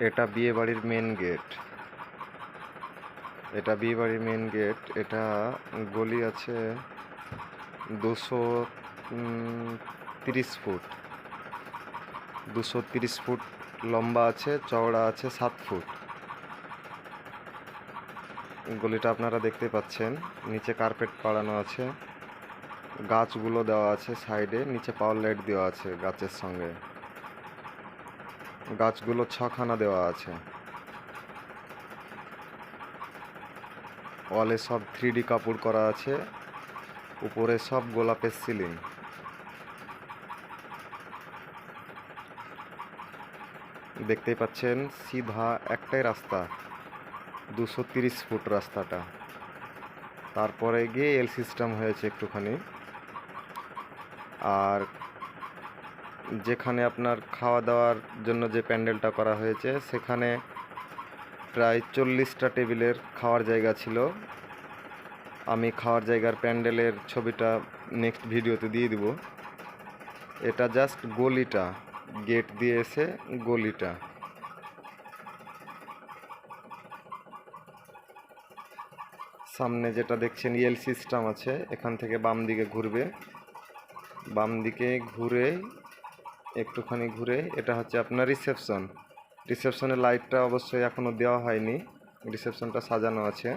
এটা বিয়ে বাড়ির মেন গেট। এটা বিয়ে বাড়ির মেন গেট। এটা গলি আছে 230 ফুট। 230 ফুট লম্বা আছে, চওড়া আছে 7 ফুট। গলিটা আপনারা দেখতে পাচ্ছেন, নিচে কার্পেট পাড়ানো আছে, গাছগুলো দেওয়া আছে সাইডে, নিচে পাওয়ার লাইট দেওয়া আছে গাছের সঙ্গে। গাছগুলো 6খানা দেওয়া আছে। ওয়ালে সব 3D কাপড় করা আছে, উপরে সব গোলাপের সিলিং। দেখতেই পাচ্ছেন সিধা একটাই রাস্তা, 230 ফুট রাস্তাটা। তারপরে গিয়ে এল সিস্টেম হয়েছে একটুখানি। আর যেখানে আপনার খাওয়া দাওয়ার জন্য যে প্যান্ডেলটা করা হয়েছে, সেখানে প্রায় 40টা টেবিলের খাওয়ার জায়গা ছিল। আমি খাওয়ার জায়গার প্যান্ডেলের ছবিটা নেক্সট ভিডিওতে দিয়ে দিব। এটা জাস্ট গলিটা, গেট দিয়ে এসে গলিটা। সামনে যেটা দেখছেন এল সিস্টেম আছে, এখান থেকে বাম দিকে ঘুরবে। বাম দিকে ঘুরে একটুখানি ঘুরে এটা হচ্ছে আপনার রিসেপশন। রিসেপশনের লাইটটা অবশ্যই এখনও দেওয়া হয়নি, রিসেপশনটা সাজানো আছে।